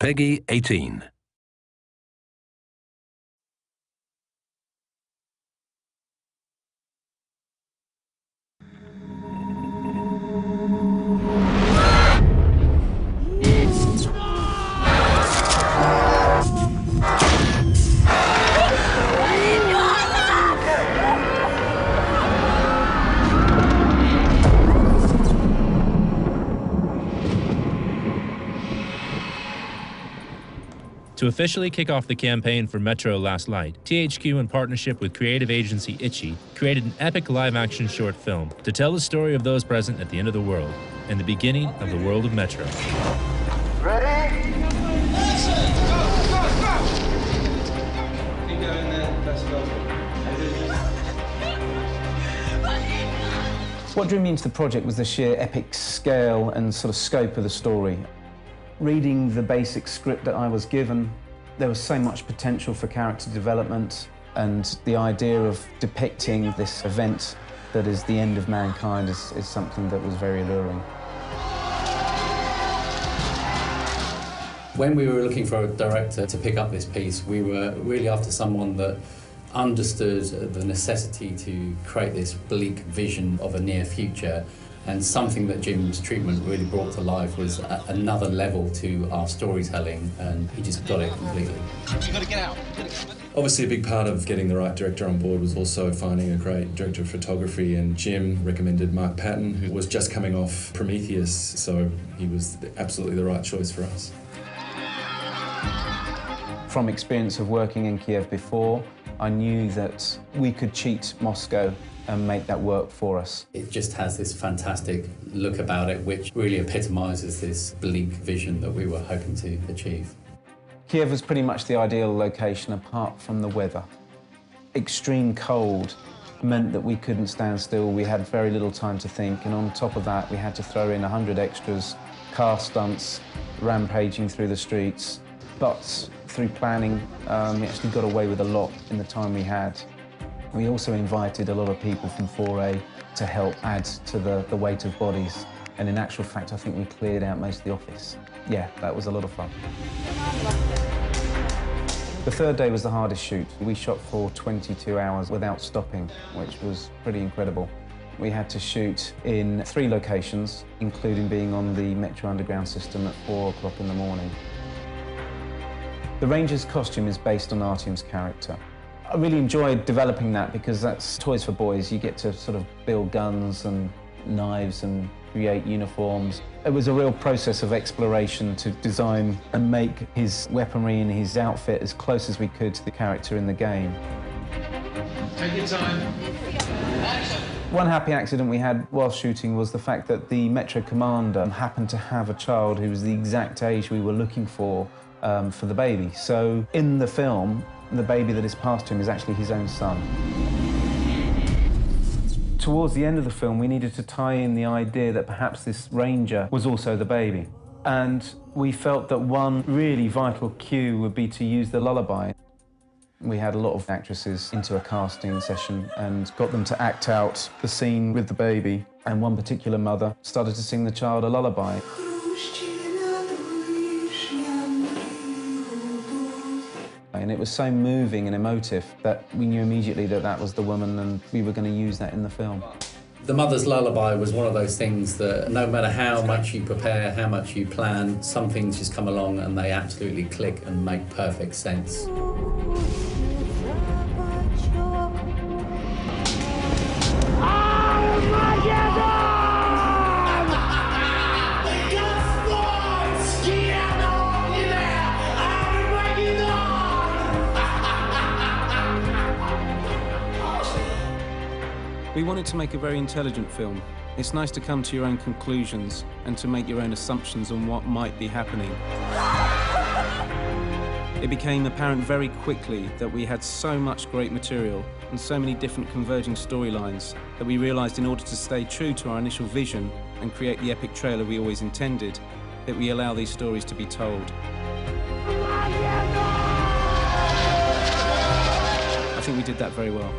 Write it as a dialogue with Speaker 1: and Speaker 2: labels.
Speaker 1: Peggy 18.
Speaker 2: To officially kick off the campaign for Metro Last Light, THQ, in partnership with creative agency Itchy, created an epic live-action short film to tell the story of those present at the end of the world and the beginning of the world of Metro.
Speaker 3: Ready? Action! Go! Keep going there. Let's go.
Speaker 4: What drew me into the project was the sheer epic scale and sort of scope of the story. Reading the basic script that I was given, there was so much potential for character development, and the idea of depicting this event that is the end of mankind is something that was very alluring.
Speaker 5: When we were looking for a director to pick up this piece, we were really after someone that understood the necessity to create this bleak vision of a near future. And something that Jim's treatment really brought to life was another level to our storytelling, and he just got it completely.
Speaker 6: You gotta get out.
Speaker 7: Obviously, a big part of getting the right director on board was also finding a great director of photography, and Jim recommended Mark Patton, who was just coming off Prometheus, so he was absolutely the right choice for us.
Speaker 4: From experience of working in Kiev before, I knew that we could cheat Moscow and make that work for us.
Speaker 5: It just has this fantastic look about it, which really epitomises this bleak vision that we were hoping to achieve.
Speaker 4: Kiev was pretty much the ideal location apart from the weather. Extreme cold meant that we couldn't stand still, we had very little time to think, and on top of that we had to throw in 100 extras, car stunts, rampaging through the streets. But through planning, we actually got away with a lot in the time we had. We also invited a lot of people from 4A to help add to the weight of bodies. And in actual fact, I think we cleared out most of the office. Yeah, that was a lot of fun. The third day was the hardest shoot. We shot for 22 hours without stopping, which was pretty incredible. We had to shoot in 3 locations, including being on the Metro Underground system at 4 o'clock in the morning. The Ranger's costume is based on Artyom's character. I really enjoyed developing that because that's toys for boys. You get to sort of build guns and knives and create uniforms. It was a real process of exploration to design and make his weaponry and his outfit as close as we could to the character in the game.
Speaker 6: Take your time.
Speaker 4: One happy accident we had while shooting was the fact that the Metro commander happened to have a child who was the exact age we were looking for the baby. So in the film, the baby that is passed to him is actually his own son. Towards the end of the film, we needed to tie in the idea that perhaps this ranger was also the baby. And we felt that one really vital cue would be to use the lullaby. We had a lot of actresses into a casting session and got them to act out the scene with the baby. And one particular mother started to sing the child a lullaby. And it was so moving and emotive that we knew immediately that that was the woman and we were going to use that in the film.
Speaker 5: The Mother's Lullaby was one of those things that no matter how much you prepare, how much you plan, some things just come along and they absolutely click and make perfect sense.
Speaker 8: We wanted to make a very intelligent film. It's nice to come to your own conclusions and to make your own assumptions on what might be happening. It became apparent very quickly that we had so much great material and so many different converging storylines that we realized in order to stay true to our initial vision and create the epic trailer we always intended, that we allow these stories to be told. I think we did that very well.